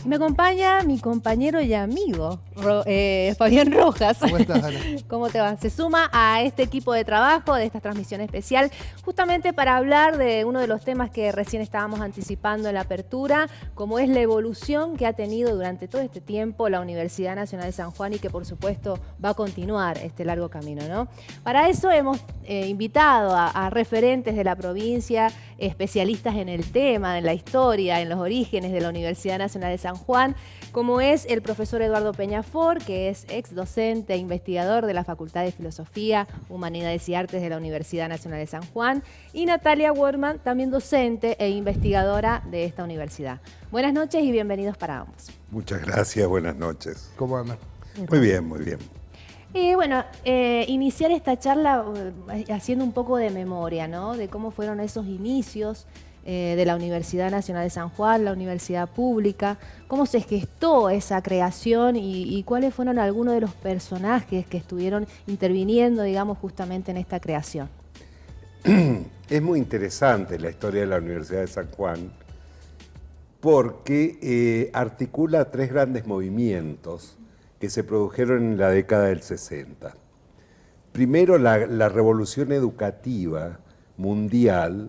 Y me acompaña mi compañero y amigo, Fabián Rojas. ¿Cómo estás, Ana? ¿Cómo te va? Se suma a este equipo de trabajo, de esta transmisión especial, justamente para hablar de uno de los temas que recién estábamos anticipando en la apertura, como es la evolución que ha tenido durante todo este tiempo la Universidad Nacional de San Juan y que, por supuesto, va a continuar este largo camino, ¿no? Para eso hemos invitado a referentes de la provincia, especialistas en el tema, en la historia, en los orígenes de la Universidad Nacional de San Juan, como es el profesor Eduardo Peñafort, que es ex docente e investigador de la Facultad de Filosofía, Humanidades y Artes de la Universidad Nacional de San Juan, y Natalia Werman, también docente e investigadora de esta universidad. Buenas noches y bienvenidos para ambos. Muchas gracias, buenas noches. ¿Cómo andas? Muy bien, muy bien. Bueno, iniciar esta charla haciendo un poco de memoria, ¿no? De cómo fueron esos inicios de la Universidad Nacional de San Juan, la universidad pública, cómo se gestó esa creación y cuáles fueron algunos de los personajes que estuvieron interviniendo, digamos, justamente en esta creación. Es muy interesante la historia de la Universidad de San Juan porque articula tres grandes movimientos que se produjeron en la década del 60. Primero, la revolución educativa mundial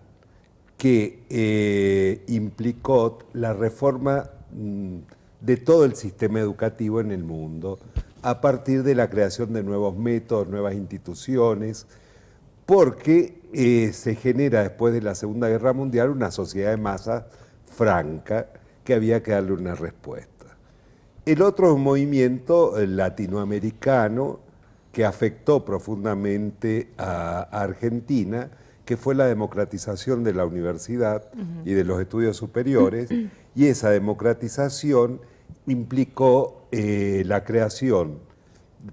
que implicó la reforma de todo el sistema educativo en el mundo a partir de la creación de nuevos métodos, nuevas instituciones, porque se genera después de la Segunda Guerra Mundial una sociedad de masas franca que había que darle una respuesta. El otro es un movimiento latinoamericano que afectó profundamente a Argentina, que fue la democratización de la universidad y de los estudios superiores, y esa democratización implicó la creación,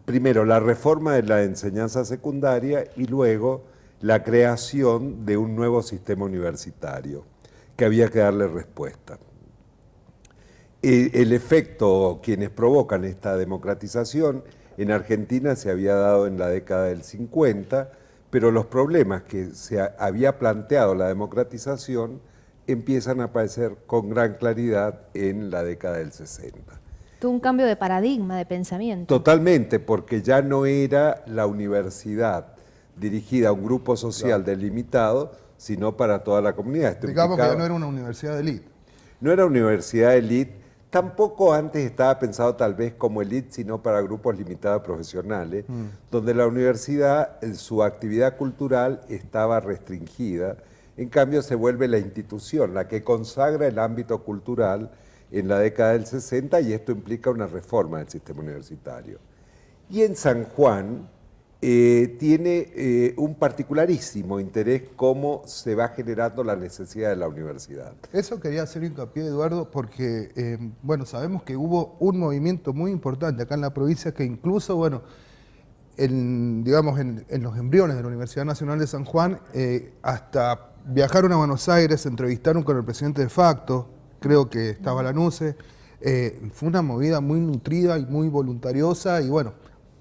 primero la reforma de la enseñanza secundaria y luego la creación de un nuevo sistema universitario, que había que darle respuesta. El efecto, quienes provocan esta democratización, en Argentina se había dado en la década del 50, pero los problemas que se había planteado la democratización empiezan a aparecer con gran claridad en la década del 60. Tuvo un cambio de paradigma, de pensamiento. Totalmente, porque ya no era la universidad dirigida a un grupo social delimitado, sino para toda la comunidad. Digamos que no era una universidad de élite. No era universidad de élite. Tampoco antes estaba pensado tal vez como élite, sino para grupos limitados profesionales, donde la universidad, su actividad cultural estaba restringida. En cambio, se vuelve la institución, la que consagra el ámbito cultural en la década del 60, y esto implica una reforma del sistema universitario. Y en San Juan tiene un particularísimo interés cómo se va generando la necesidad de la universidad. Eso quería hacer hincapié, Eduardo, porque bueno, sabemos que hubo un movimiento muy importante acá en la provincia que incluso, bueno, digamos, en los embriones de la Universidad Nacional de San Juan, hasta viajaron a Buenos Aires, se entrevistaron con el presidente de facto, creo que estaba Lanusse. Fue una movida muy nutrida y muy voluntariosa y bueno,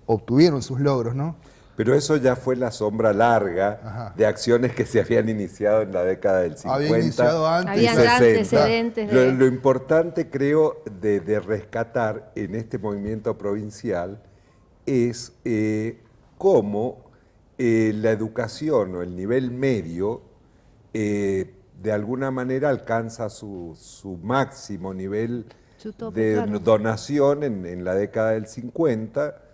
obtuvieron sus logros, ¿no? Pero eso ya fue la sombra larga de acciones que se habían iniciado en la década del 50 Había iniciado antes. y Habían 60. antecedentes de... Lo importante, creo, de rescatar en este movimiento provincial es cómo la educación o el nivel medio de alguna manera alcanza su máximo nivel de donación en la década del 50,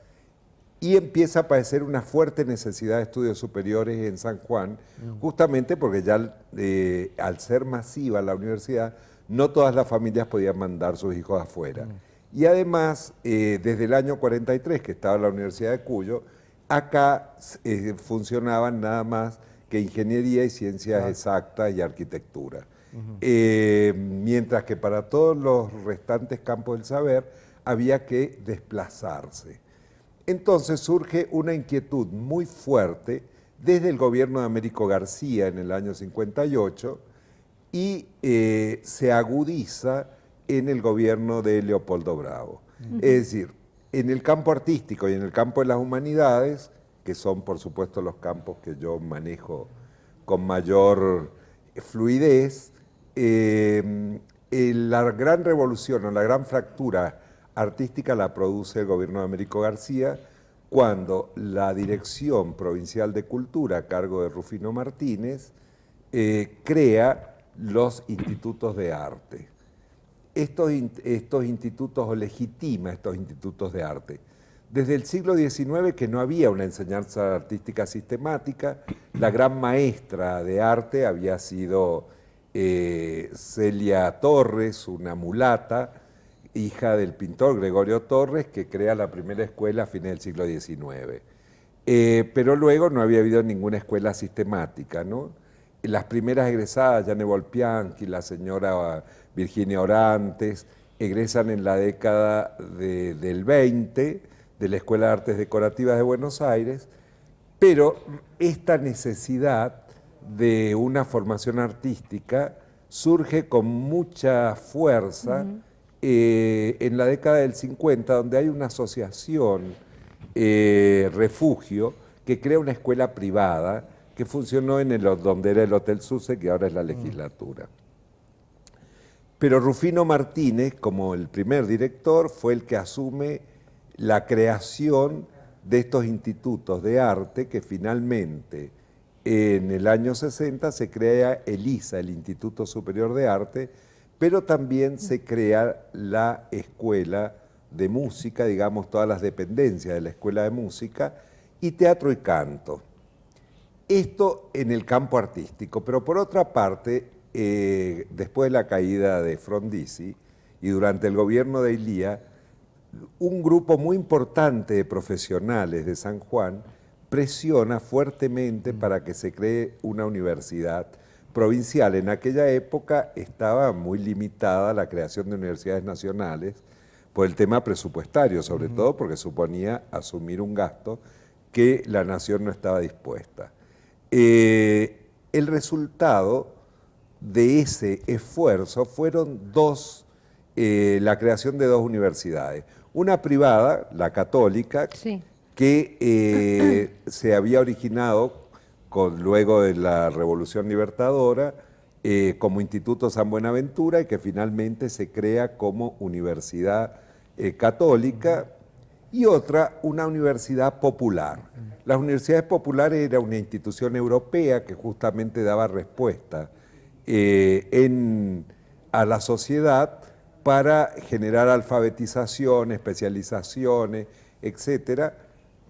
y empieza a aparecer una fuerte necesidad de estudios superiores en San Juan, justamente porque ya al ser masiva la universidad, no todas las familias podían mandar sus hijos afuera. Y además, desde el año 43, que estaba la Universidad de Cuyo, acá funcionaban nada más que ingeniería y ciencias exactas y arquitectura. Mientras que para todos los restantes campos del saber había que desplazarse. Entonces surge una inquietud muy fuerte desde el gobierno de Américo García en el año 58 y se agudiza en el gobierno de Leopoldo Bravo. Es decir, en el campo artístico y en el campo de las humanidades, que son por supuesto los campos que yo manejo con mayor fluidez, la gran revolución o la gran fractura artística la produce el gobierno de Américo García cuando la Dirección Provincial de Cultura, a cargo de Rufino Martínez, crea los institutos de arte. Estos institutos, o legitima estos institutos de arte. Desde el siglo XIX que no había una enseñanza artística sistemática, la gran maestra de arte había sido Celia Torres, una mulata, hija del pintor Gregorio Torres, que crea la primera escuela a fines del siglo XIX. Pero luego no había habido ninguna escuela sistemática, ¿no? Las primeras egresadas, Jane Volpianchi, la señora Virginia Orantes, egresan en la década del 20 de la Escuela de Artes Decorativas de Buenos Aires, pero esta necesidad de una formación artística surge con mucha fuerza en la década del 50, donde hay una asociación, Refugio, que crea una escuela privada que funcionó en donde era el Hotel Sussex, que ahora es la legislatura. Pero Rufino Martínez, como el primer director, fue el que asume la creación de estos institutos de arte que finalmente en el año 60 se crea el ISA, el Instituto Superior de Arte, pero también se crea la Escuela de Música, digamos, todas las dependencias de la Escuela de Música, y Teatro y Canto. Esto en el campo artístico, pero por otra parte, después de la caída de Frondizi y durante el gobierno de Ilía, un grupo muy importante de profesionales de San Juan presiona fuertemente para que se cree una universidad provincial. En aquella época estaba muy limitada la creación de universidades nacionales por el tema presupuestario, sobre todo porque suponía asumir un gasto que la nación no estaba dispuesta. El resultado de ese esfuerzo fueron la creación de dos universidades. Una privada, la católica, Sí. que se había originado luego de la Revolución Libertadora como Instituto San Buenaventura y que finalmente se crea como universidad católica, y otra, una universidad popular. Las universidades populares era una institución europea que justamente daba respuesta a la sociedad para generar alfabetización, especializaciones, etcétera,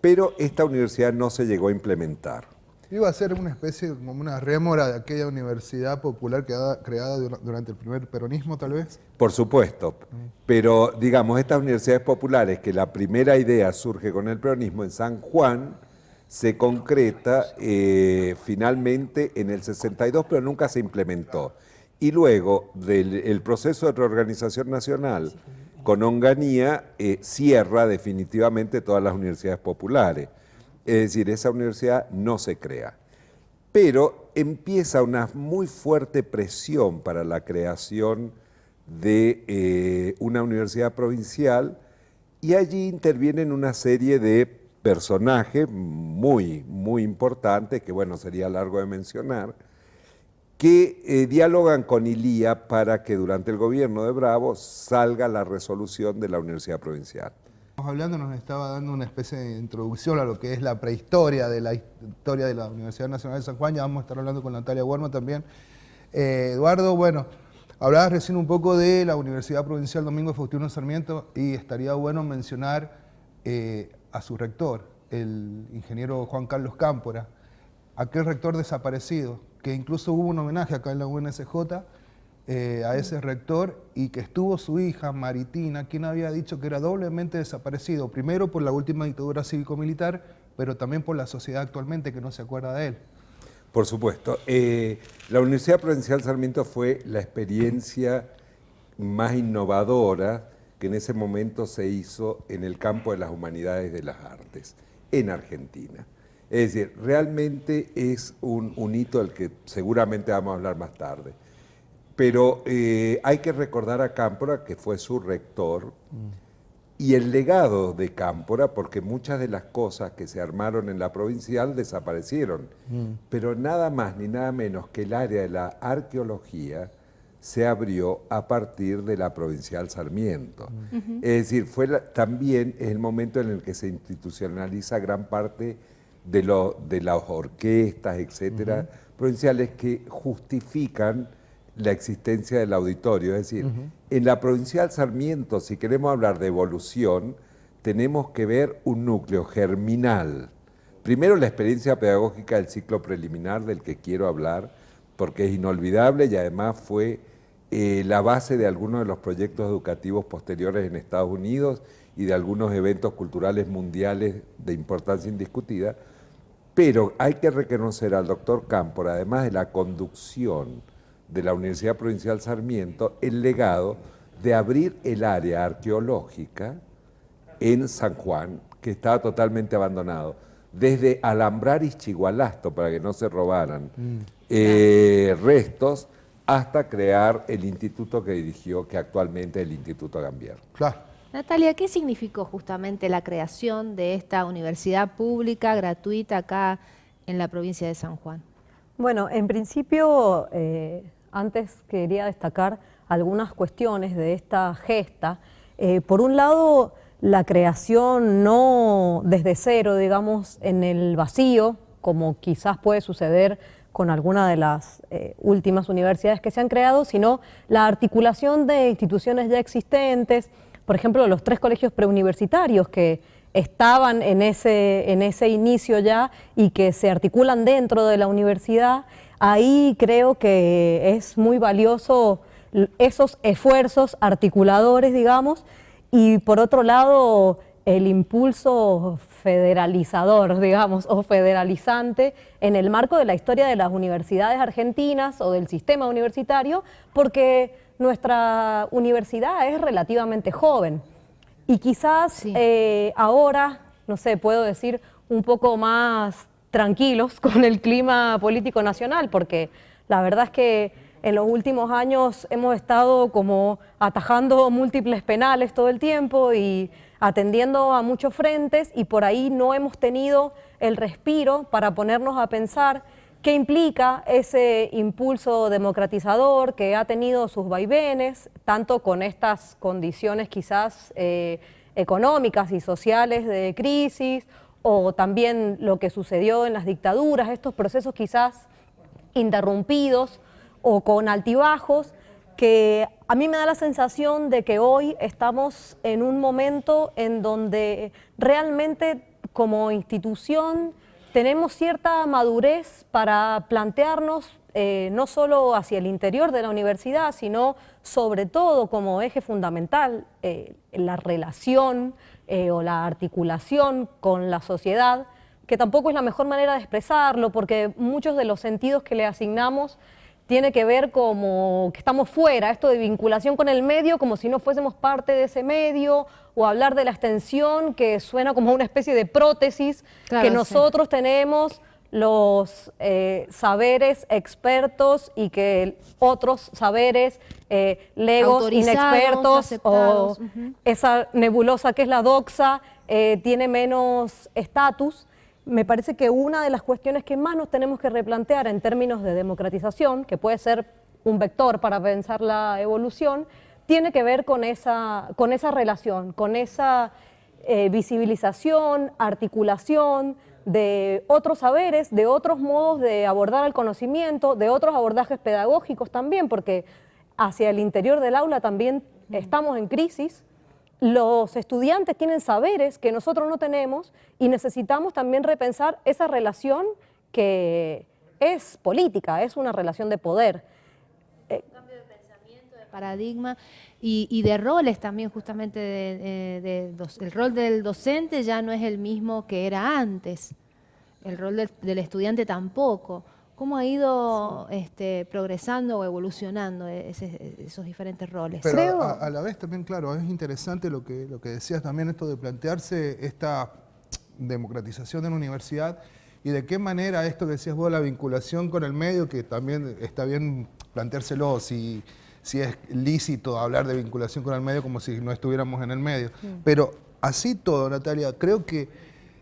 pero esta universidad no se llegó a implementar. Iba a ser una especie, como una rémora de aquella universidad popular creada durante el primer peronismo, tal vez. Por supuesto, pero digamos, estas universidades populares, que la primera idea surge con el peronismo en San Juan, se concreta finalmente en el 62, pero nunca se implementó. Y luego del proceso de reorganización nacional con Onganía, cierra definitivamente todas las universidades populares. Es decir, esa universidad no se crea. Pero empieza una muy fuerte presión para la creación de una universidad provincial, y allí intervienen una serie de personajes muy, muy importantes, que bueno, sería largo de mencionar, que dialogan con Ilía para que durante el gobierno de Bravo salga la resolución de la Universidad Provincial. Hablando, nos estaba dando una especie de introducción a lo que es la prehistoria de la historia de la Universidad Nacional de San Juan. Ya vamos a estar hablando con Natalia Huerma también. Eduardo, bueno, hablabas recién un poco de la Universidad Provincial Domingo Faustino Sarmiento, y estaría bueno mencionar a su rector, el ingeniero Juan Carlos Cámpora, aquel rector desaparecido, que incluso hubo un homenaje acá en la UNSJ a ese rector, y que estuvo su hija Maritina, quien había dicho que era doblemente desaparecido, primero por la última dictadura cívico-militar, pero también por la sociedad actualmente que no se acuerda de él. Por supuesto. La Universidad Provincial Sarmiento fue la experiencia más innovadora que en ese momento se hizo en el campo de las humanidades y de las artes en Argentina. Es decir, realmente es un hito del que seguramente vamos a hablar más tarde. Pero hay que recordar a Cámpora, que fue su rector, y el legado de Cámpora, porque muchas de las cosas que se armaron en la provincial desaparecieron. Pero nada más ni nada menos que el área de la arqueología se abrió a partir de la Provincial Sarmiento. Es decir, también es el momento en el que se institucionaliza gran parte de las orquestas, etcétera, provinciales que justifican la existencia del auditorio. Es decir, en la Provincial Sarmiento, si queremos hablar de evolución, tenemos que ver un núcleo germinal. Primero, la experiencia pedagógica del ciclo preliminar del que quiero hablar, porque es inolvidable y además fue la base de algunos de los proyectos educativos posteriores en Estados Unidos y de algunos eventos culturales mundiales de importancia indiscutida. Pero hay que reconocer al doctor Cámpora, además de la conducción de la Universidad Provincial Sarmiento, el legado de abrir el área arqueológica en San Juan, que estaba totalmente abandonado, desde alambrar Ischigualasto para que no se robaran restos, hasta crear el instituto que dirigió, que actualmente es el Instituto Gambier. Claro. Natalia, ¿qué significó justamente la creación de esta universidad pública, gratuita, acá en la provincia de San Juan? Bueno, en principio, antes quería destacar algunas cuestiones de esta gesta. Por un lado, la creación no desde cero, digamos, en el vacío, como quizás puede suceder con alguna de las últimas universidades que se han creado, sino la articulación de instituciones ya existentes, por ejemplo, los 3 colegios preuniversitarios que estaban en ese inicio ya y que se articulan dentro de la universidad. Ahí creo que es muy valioso esos esfuerzos articuladores, digamos, y por otro lado el impulso federalizador, digamos, o federalizante en el marco de la historia de las universidades argentinas o del sistema universitario, porque nuestra universidad es relativamente joven y quizás ahora, no sé, puedo decir un poco más tranquilos con el clima político nacional, porque la verdad es que en los últimos años hemos estado como atajando múltiples penales todo el tiempo y atendiendo a muchos frentes, y por ahí no hemos tenido el respiro para ponernos a pensar qué implica ese impulso democratizador que ha tenido sus vaivenes, tanto con estas condiciones quizás económicas y sociales de crisis, o también lo que sucedió en las dictaduras, estos procesos quizás interrumpidos o con altibajos, que a mí me da la sensación de que hoy estamos en un momento en donde realmente como institución tenemos cierta madurez para plantearnos no solo hacia el interior de la universidad, sino sobre todo como eje fundamental la relación o la articulación con la sociedad, que tampoco es la mejor manera de expresarlo, porque muchos de los sentidos que le asignamos tiene que ver como que estamos fuera, esto de vinculación con el medio, como si no fuésemos parte de ese medio, o hablar de la extensión, que suena como una especie de prótesis, claro, que nosotros tenemos los saberes expertos y que otros saberes legos, inexpertos, o esa nebulosa que es la doxa, tiene menos estatus. Me parece que una de las cuestiones que más nos tenemos que replantear en términos de democratización, que puede ser un vector para pensar la evolución, tiene que ver con esa relación, con esa visibilización, articulación de otros saberes, de otros modos de abordar el conocimiento, de otros abordajes pedagógicos también, porque hacia el interior del aula también estamos en crisis. Los estudiantes tienen saberes que nosotros no tenemos y necesitamos también repensar esa relación que es política, es una relación de poder. Un cambio de pensamiento, de paradigma y de roles también, justamente el rol del docente ya no es el mismo que era antes, el rol del estudiante tampoco. ¿Cómo ha ido progresando o evolucionando esos diferentes roles? Pero a la vez también, claro, es interesante lo que decías también, esto de plantearse esta democratización de la universidad y de qué manera esto que decías vos, la vinculación con el medio, que también está bien planteárselo, si es lícito hablar de vinculación con el medio como si no estuviéramos en el medio. Pero así todo, Natalia, creo que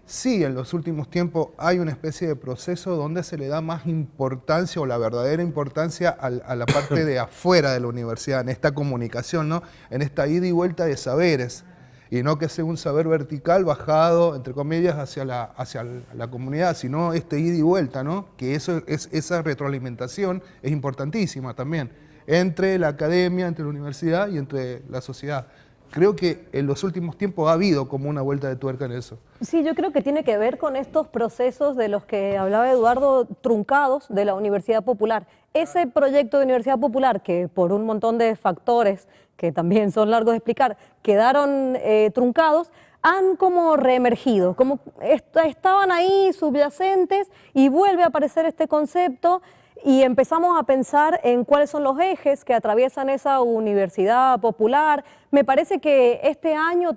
Sí, en los últimos tiempos hay una especie de proceso donde se le da más importancia o la verdadera importancia a la parte de afuera de la universidad, en esta comunicación, ¿no? En esta ida y vuelta de saberes, y no que sea un saber vertical bajado, entre comillas, hacia la comunidad, sino este ida y vuelta, ¿no? Que esa retroalimentación es importantísima también, entre la academia, entre la universidad y entre la sociedad. Creo que en los últimos tiempos ha habido como una vuelta de tuerca en eso. Sí, yo creo que tiene que ver con estos procesos de los que hablaba Eduardo, truncados de la Universidad Popular. Ese proyecto de Universidad Popular, que por un montón de factores que también son largos de explicar, quedaron truncados, han como reemergido, como estaban ahí subyacentes y vuelve a aparecer este concepto. Y empezamos a pensar en cuáles son los ejes que atraviesan esa universidad popular. Me parece que este año,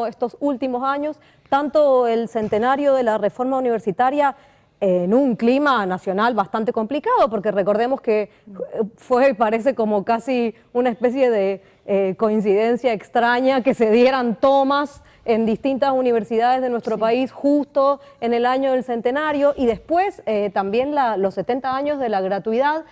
estos últimos años, tanto el centenario de la reforma universitaria en un clima nacional bastante complicado, porque recordemos que parece como casi una especie de coincidencia extraña que se dieran tomas en distintas universidades de nuestro país justo en el año del centenario, y después también los 70 años de la gratuidad,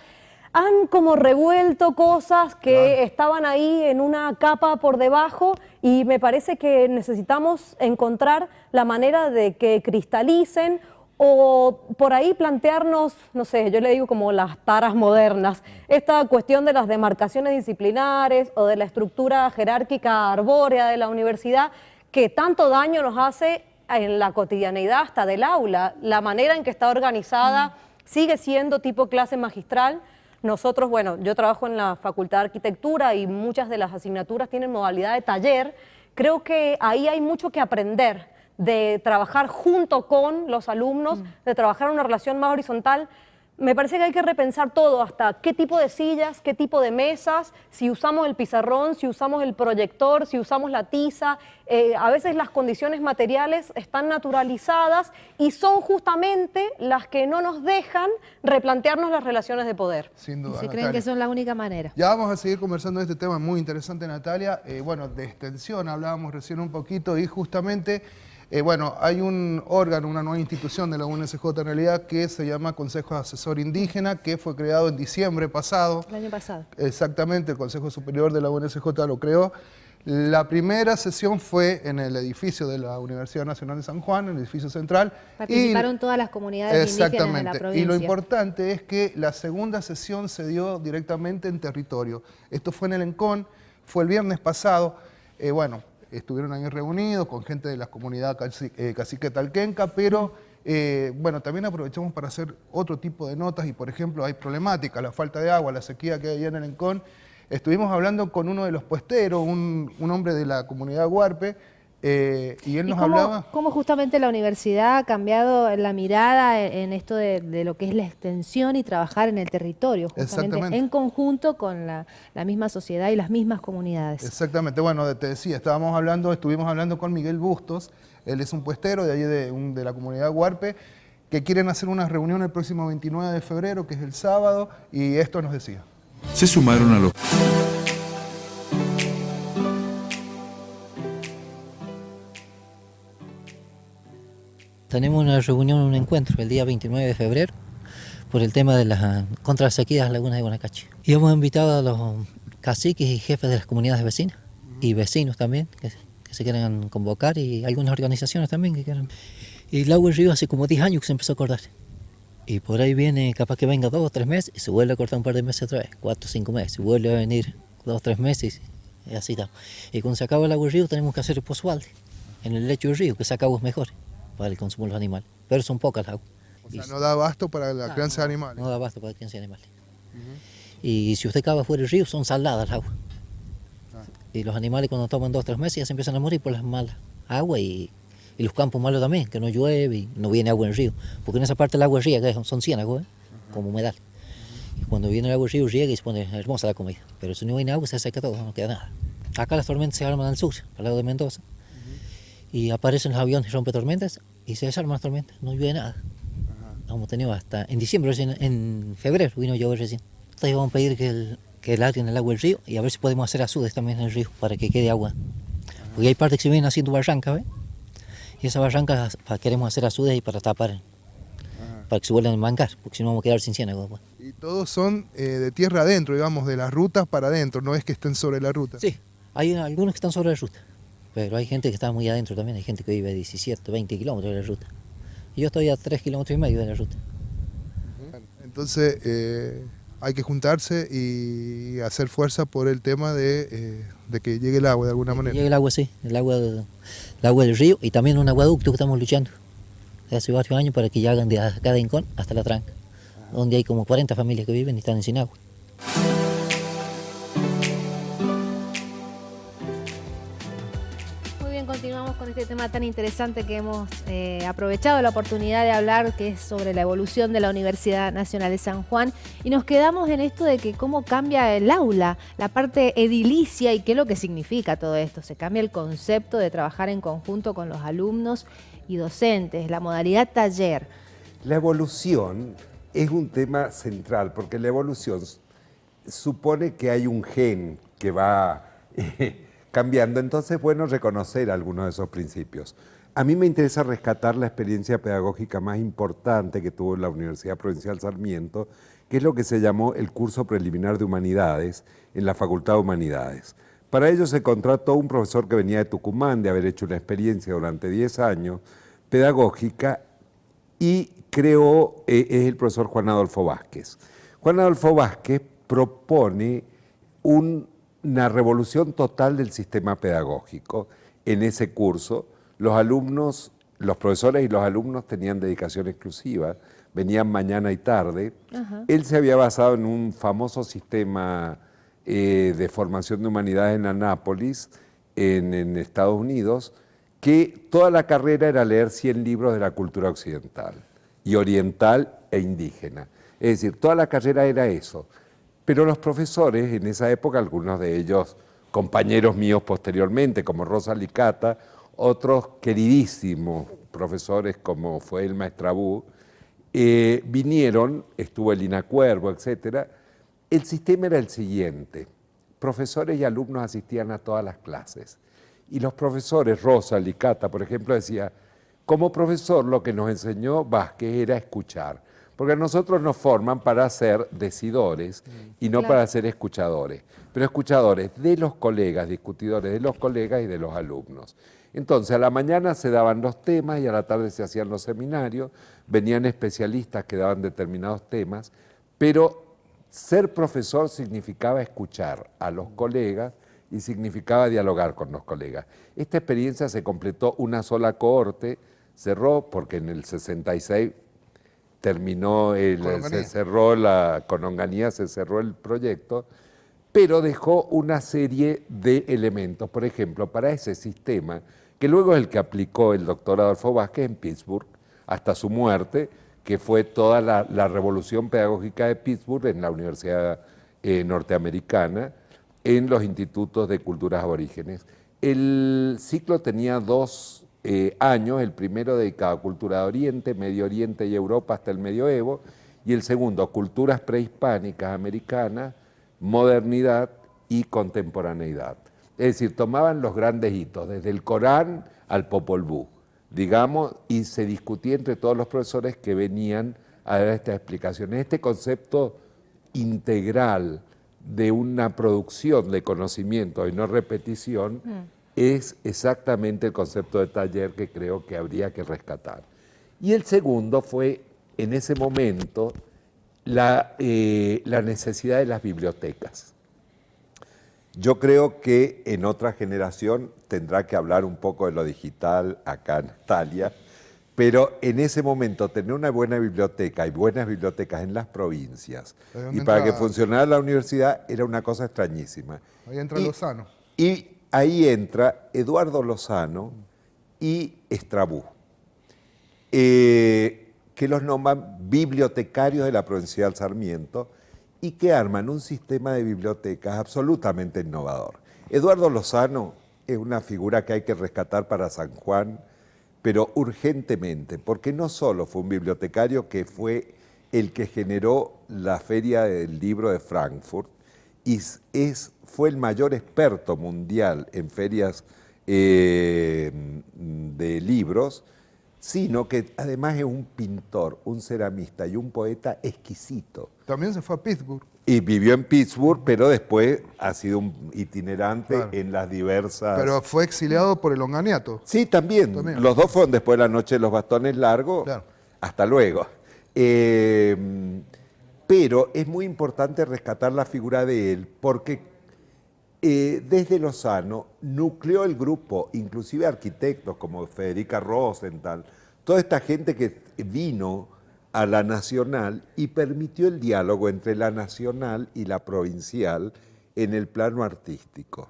han como revuelto cosas que estaban ahí en una capa por debajo, y me parece que necesitamos encontrar la manera de que cristalicen o por ahí plantearnos, no sé, yo le digo como las taras modernas, esta cuestión de las demarcaciones disciplinares o de la estructura jerárquica arbórea de la universidad, que tanto daño nos hace en la cotidianeidad hasta del aula. La manera en que está organizada sigue siendo tipo clase magistral. Nosotros, bueno, yo trabajo en la Facultad de Arquitectura y muchas de las asignaturas tienen modalidad de taller. Creo que ahí hay mucho que aprender, de trabajar junto con los alumnos, de trabajar en una relación más horizontal. Me parece que hay que repensar todo, hasta qué tipo de sillas, qué tipo de mesas, si usamos el pizarrón, si usamos el proyector, si usamos la tiza. A veces las condiciones materiales están naturalizadas y son justamente las que no nos dejan replantearnos las relaciones de poder. Sin duda, Se creen Natalia. que son la única manera. Ya vamos a seguir conversando de este tema muy interesante, Natalia. Bueno, de extensión hablábamos recién un poquito y justamente... bueno, hay un órgano, una nueva institución de la UNSJ en realidad que se llama Consejo Asesor Indígena, que fue creado en diciembre pasado. El año pasado. Exactamente, el Consejo Superior de la UNSJ lo creó. La primera sesión fue en el edificio de la Universidad Nacional de San Juan, en el edificio central. Participaron todas las comunidades indígenas de la provincia. Y lo importante es que la segunda sesión se dio directamente en territorio. Esto fue en el ENCON, fue el viernes pasado. Bueno, estuvieron ahí reunidos con gente de la comunidad cacique talquenca, pero bueno, también aprovechamos para hacer otro tipo de notas y, por ejemplo, hay problemática, la falta de agua, la sequía que hay allá en el Encón. Estuvimos hablando con uno de los puesteros, un hombre de la comunidad Huarpe, y él nos hablaba... ¿Cómo justamente la universidad ha cambiado la mirada en esto de lo que es la extensión y trabajar en el territorio, justamente en conjunto con la misma sociedad y las mismas comunidades? Exactamente, bueno, te decía, estuvimos hablando con Miguel Bustos, él es un puestero de ahí de la comunidad Huarpe, que quieren hacer una reunión el próximo 29 de febrero, que es el sábado, y esto nos decía. Se sumaron a los... Tenemos una reunión, un encuentro el día 29 de febrero por el tema de contra las sequías de las lagunas de Guanacache. Y hemos invitado a los caciques y jefes de las comunidades vecinas y vecinos también que se quieran convocar, y algunas organizaciones también que quieran. Y el agua del río hace como 10 años que se empezó a cortar. Y por ahí viene, capaz que venga 2 o 3 meses y se vuelve a cortar un par de meses otra vez, 4 o 5 meses, y vuelve a venir 2 o 3 meses y así estamos. Y cuando se acaba el agua del río tenemos que hacer el pozo balde en el lecho del río, que saca aguas mejores para el consumo de los animales, pero son pocas las aguas. O sea, no da abasto para la crianza de animales. No da abasto para la crianza de animales. Y si usted cava fuera del río, son saladas las aguas. Y los animales cuando toman 2 o 3 meses ya se empiezan a morir por las malas aguas, y los campos malos también, que no llueve y no viene agua en el río. Porque en esa parte el agua riega, son ciénagos, como humedal. Y cuando viene el agua del río riega y se pone hermosa la comida. Pero si no viene agua se seca todo, no queda nada. Acá las tormentas se arman al sur, al lado de Mendoza. Y aparecen los aviones rompetormentas y se desarman las tormentas, no llueve nada. Hemos tenido hasta en diciembre, en febrero vino a llover recién. Entonces vamos a pedir que larguen el agua del río y a ver si podemos hacer azudes también en el río para que quede agua. Porque hay partes que se vienen haciendo barrancas, ¿ves? Y esas barrancas queremos hacer azudes y para tapar, para que se vuelvan a mancar, porque si no vamos a quedar sin ciénago. Pues. Y todos son de tierra adentro, digamos, de las rutas para adentro, no es que estén sobre la ruta. Sí, hay algunos que están sobre la ruta, pero hay gente que está muy adentro también, hay gente que vive a 17, 20 kilómetros de la ruta. Y yo estoy a 3,5 kilómetros de la ruta. Entonces hay que juntarse y hacer fuerza por el tema de que llegue el agua de alguna manera. Llega el agua, sí, el agua del río y también un acueducto que estamos luchando desde hace varios años para que ya hagan de acá de Incón hasta La Tranca, donde hay como 40 familias que viven y están sin agua. Muy bien, continuamos con este tema tan interesante que hemos aprovechado la oportunidad de hablar, que es sobre la evolución de la Universidad Nacional de San Juan. Y nos quedamos en esto de que cómo cambia el aula, la parte edilicia y qué es lo que significa todo esto. Se cambia el concepto de trabajar en conjunto con los alumnos y docentes, la modalidad taller. La evolución es un tema central, porque la evolución supone que hay un gen que va cambiando, entonces es bueno reconocer algunos de esos principios. A mí me interesa rescatar la experiencia pedagógica más importante que tuvo la Universidad Provincial Sarmiento, que es lo que se llamó el curso preliminar de Humanidades en la Facultad de Humanidades. Para ello se contrató un profesor que venía de Tucumán, de haber hecho una experiencia durante 10 años pedagógica, y creó, es el profesor Juan Adolfo Vázquez. Juan Adolfo Vázquez propone una revolución total del sistema pedagógico. En ese curso, los alumnos, los profesores y los alumnos tenían dedicación exclusiva, venían mañana y tarde. Él se había basado en un famoso sistema de formación de humanidades en Anápolis, en Estados Unidos, que toda la carrera era leer 100 libros de la cultura occidental, y oriental e indígena. Es decir, toda la carrera era eso. Pero los profesores, en esa época, algunos de ellos compañeros míos posteriormente, como Rosa Licata, otros queridísimos profesores como fue el Maestrabú, vinieron, estuvo Elina Cuervo, etc. El sistema era el siguiente: profesores y alumnos asistían a todas las clases. Y los profesores, Rosa Licata, por ejemplo, decía, como profesor lo que nos enseñó Vázquez era escuchar, porque a nosotros nos forman para ser decidores y no para ser escuchadores, pero escuchadores de los colegas, discutidores de los colegas y de los alumnos. Entonces, a la mañana se daban los temas y a la tarde se hacían los seminarios, venían especialistas que daban determinados temas, pero ser profesor significaba escuchar a los colegas y significaba dialogar con los colegas. Esta experiencia se completó una sola cohorte, cerró porque en el 66 terminó, se cerró con Onganía, se cerró el proyecto, pero dejó una serie de elementos. Por ejemplo, para ese sistema, que luego es el que aplicó el doctor Adolfo Vázquez en Pittsburgh, hasta su muerte, que fue toda la revolución pedagógica de Pittsburgh en la Universidad Norteamericana, en los institutos de culturas aborígenes. El ciclo tenía 2 años, el primero dedicado a cultura de Oriente, Medio Oriente y Europa hasta el medioevo, y el segundo, culturas prehispánicas americanas, modernidad y contemporaneidad. Es decir, tomaban los grandes hitos, desde el Corán al Popol Vuh, digamos, y se discutía entre todos los profesores que venían a dar estas explicaciones. Este concepto integral de una producción de conocimiento y no repetición es exactamente el concepto de taller que creo que habría que rescatar. Y el segundo fue, en ese momento, la necesidad de las bibliotecas. Yo creo que en otra generación tendrá que hablar un poco de lo digital acá Natalia, pero en ese momento tener una buena biblioteca y buenas bibliotecas en las provincias y para que funcionara la universidad era una cosa extrañísima. Ahí entra Lozano. Y ahí entra Eduardo Lozano y Estrabú, que los nombran bibliotecarios de la Provincial Sarmiento y que arman un sistema de bibliotecas absolutamente innovador. Eduardo Lozano es una figura que hay que rescatar para San Juan, pero urgentemente, porque no solo fue un bibliotecario que fue el que generó la Feria del Libro de Frankfurt y fue el mayor experto mundial en ferias de libros, sino que además es un pintor, un ceramista y un poeta exquisito. También se fue a Pittsburgh. Y vivió en Pittsburgh, pero después ha sido un itinerante Claro. en las diversas... Pero fue exiliado por el Onganiato. Sí, también. También. Los dos fueron después de la noche de los bastones largos. Claro. Hasta luego. Pero es muy importante rescatar la figura de él porque desde Lozano nucleó el grupo, inclusive arquitectos como Federica Rosenthal, toda esta gente que vino a la nacional y permitió el diálogo entre la nacional y la provincial en el plano artístico.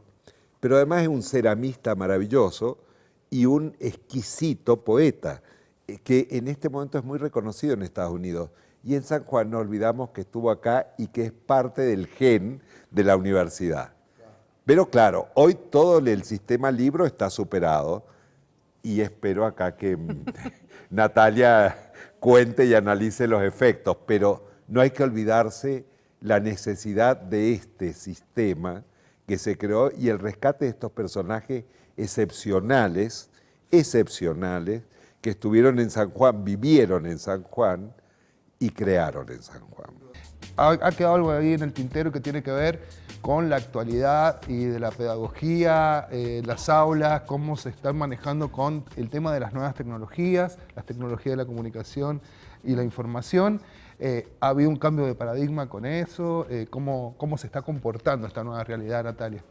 Pero además es un ceramista maravilloso y un exquisito poeta, que en este momento es muy reconocido en Estados Unidos. Y en San Juan no olvidamos que estuvo acá y que es parte del gen de la universidad. Pero claro, hoy todo el sistema libro está superado y espero acá que Natalia cuente y analice los efectos, pero no hay que olvidarse la necesidad de este sistema que se creó y el rescate de estos personajes excepcionales que estuvieron en San Juan, vivieron en San Juan y crearon en San Juan. Ha quedado algo ahí en el tintero que tiene que ver con la actualidad y de la pedagogía, las aulas, cómo se están manejando con el tema de las nuevas tecnologías, las tecnologías de la comunicación y la información. ¿Ha habido un cambio de paradigma con eso? ¿Cómo se está comportando esta nueva realidad, Natalia?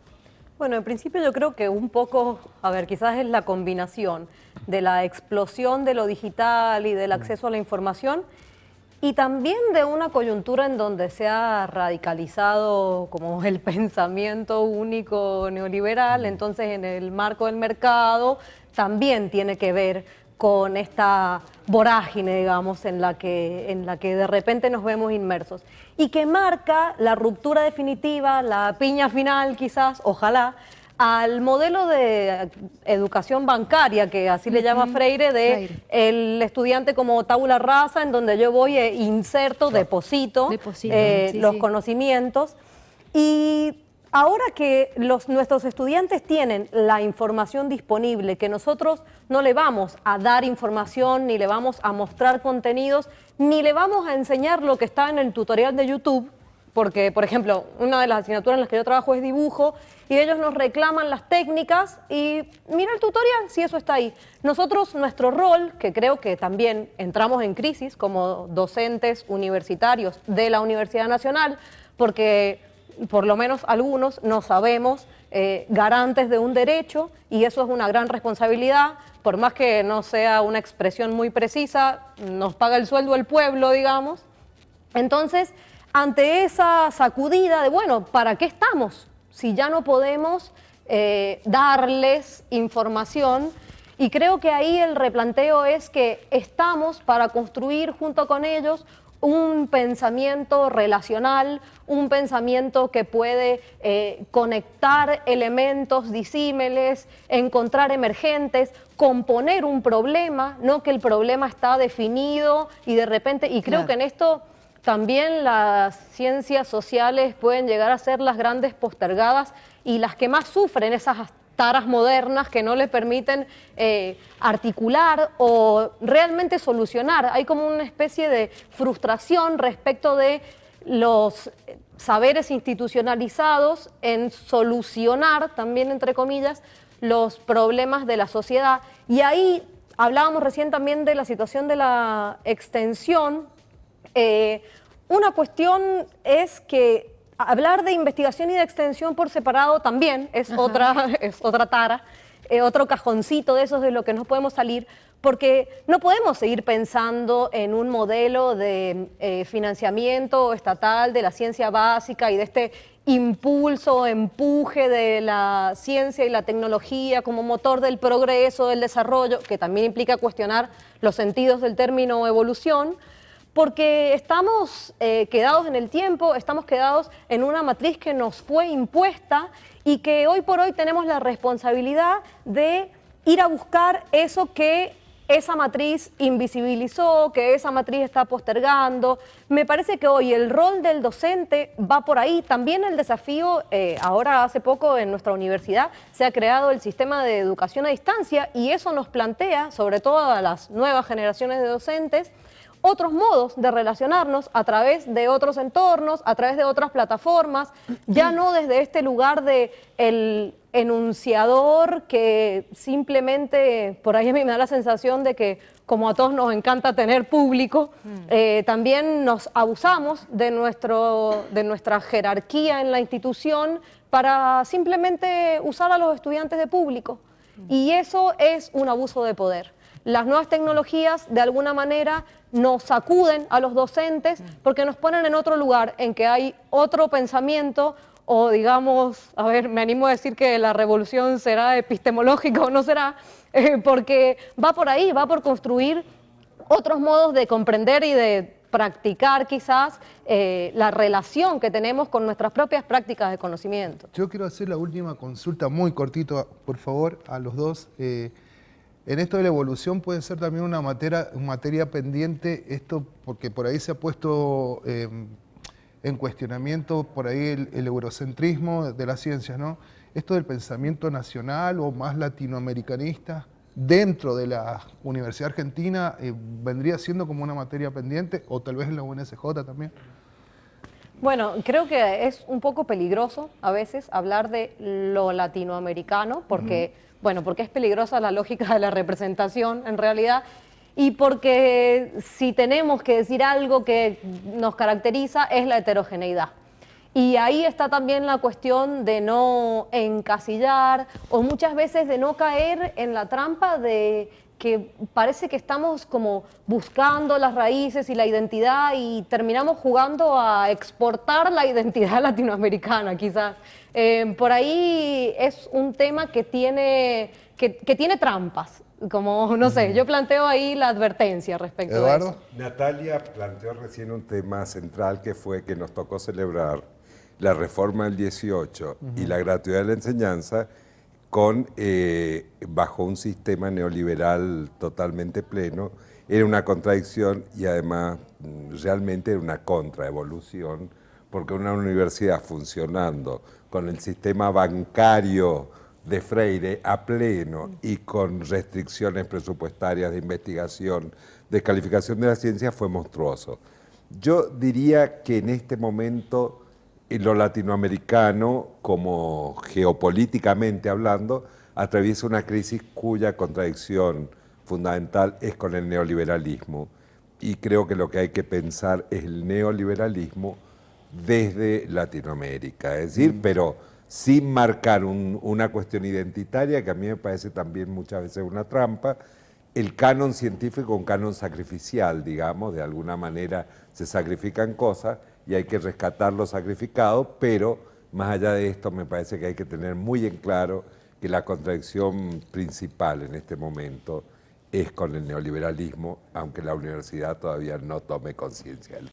Bueno, en principio yo creo que un poco, a ver, quizás es la combinación de la explosión de lo digital y del acceso a la información y también de una coyuntura en donde se ha radicalizado como el pensamiento único neoliberal, entonces en el marco del mercado también tiene que ver con esta vorágine, digamos, en la que de repente nos vemos inmersos y que marca la ruptura definitiva, la piña final quizás, ojalá, al modelo de educación bancaria, que así le llama Freire, de el estudiante como tabula rasa, en donde yo voy e inserto, deposito los conocimientos. Y ahora que nuestros estudiantes tienen la información disponible, que nosotros no le vamos a dar información, ni le vamos a mostrar contenidos, ni le vamos a enseñar lo que está en el tutorial de YouTube, porque, por ejemplo, una de las asignaturas en las que yo trabajo es dibujo y ellos nos reclaman las técnicas y mira el tutorial si eso está ahí. Nosotros, nuestro rol, que creo que también entramos en crisis como docentes universitarios de la Universidad Nacional, porque por lo menos algunos no sabemos garantes de un derecho y eso es una gran responsabilidad, por más que no sea una expresión muy precisa, nos paga el sueldo el pueblo, digamos. Entonces, ante esa sacudida de, bueno, ¿para qué estamos? Si ya no podemos darles información. Y creo que ahí el replanteo es que estamos para construir junto con ellos un pensamiento relacional, un pensamiento que puede conectar elementos disímiles, encontrar emergentes, componer un problema, no que el problema está definido y de repente, y creo que en esto también las ciencias sociales pueden llegar a ser las grandes postergadas y las que más sufren esas taras modernas que no le permiten articular o realmente solucionar. Hay como una especie de frustración respecto de los saberes institucionalizados en solucionar, también entre comillas, los problemas de la sociedad. Y ahí hablábamos recién también de la situación de la extensión. Una cuestión es que hablar de investigación y de extensión por separado también es otra tara, otro cajoncito de esos de lo que no podemos salir, porque no podemos seguir pensando en un modelo de financiamiento estatal de la ciencia básica y de este impulso, empuje de la ciencia y la tecnología como motor del progreso, del desarrollo, que también implica cuestionar los sentidos del término evolución, porque estamos quedados en el tiempo, estamos quedados en una matriz que nos fue impuesta y que hoy por hoy tenemos la responsabilidad de ir a buscar eso que esa matriz invisibilizó, que esa matriz está postergando. Me parece que hoy el rol del docente va por ahí. También el desafío, ahora hace poco en nuestra universidad se ha creado el sistema de educación a distancia y eso nos plantea, sobre todo a las nuevas generaciones de docentes, otros modos de relacionarnos a través de otros entornos, a través de otras plataformas, ya no desde este lugar de el enunciador que simplemente, por ahí a mí me da la sensación de que como a todos nos encanta tener público, también nos abusamos de nuestra jerarquía en la institución para simplemente usar a los estudiantes de público. Y eso es un abuso de poder. Las nuevas tecnologías, de alguna manera, nos sacuden a los docentes porque nos ponen en otro lugar, en que hay otro pensamiento o, digamos, a ver, me animo a decir que la revolución será epistemológica o no será, porque va por ahí, va por construir otros modos de comprender y de practicar quizás la relación que tenemos con nuestras propias prácticas de conocimiento. Yo quiero hacer la última consulta muy cortito, por favor, a los dos. En esto de la evolución puede ser también una materia pendiente, esto porque por ahí se ha puesto en cuestionamiento por ahí el eurocentrismo de las ciencias, ¿no? Esto del pensamiento nacional o más latinoamericanista dentro de la Universidad Argentina vendría siendo como una materia pendiente o tal vez en la UNSJ también. Bueno, creo que es un poco peligroso a veces hablar de lo latinoamericano porque, bueno, porque es peligrosa la lógica de la representación en realidad y porque si tenemos que decir algo que nos caracteriza es la heterogeneidad. Y ahí está también la cuestión de no encasillar o muchas veces de no caer en la trampa de que parece que estamos como buscando las raíces y la identidad y terminamos jugando a exportar la identidad latinoamericana quizás. Por ahí es un tema que tiene trampas, como no sé, yo planteo ahí la advertencia respecto Eduardo. a eso. Natalia planteó recién un tema central que fue que nos tocó celebrar la reforma del 18 y la gratuidad de la enseñanza bajo un sistema neoliberal totalmente pleno. Era una contradicción y además realmente era una contraevolución, porque una universidad funcionando con el sistema bancario de Freire a pleno y con restricciones presupuestarias de investigación, de calificación de la ciencia fue monstruoso. Yo diría que en este momento lo latinoamericano, como geopolíticamente hablando, atraviesa una crisis cuya contradicción fundamental es con el neoliberalismo. Y creo que lo que hay que pensar es el neoliberalismo desde Latinoamérica, es decir, pero sin marcar una cuestión identitaria, que a mí me parece también muchas veces una trampa. El canon científico, un canon sacrificial, digamos, de alguna manera se sacrifican cosas y hay que rescatar lo sacrificado, pero más allá de esto me parece que hay que tener muy en claro que la contradicción principal en este momento es con el neoliberalismo, aunque la universidad todavía no tome conciencia de él.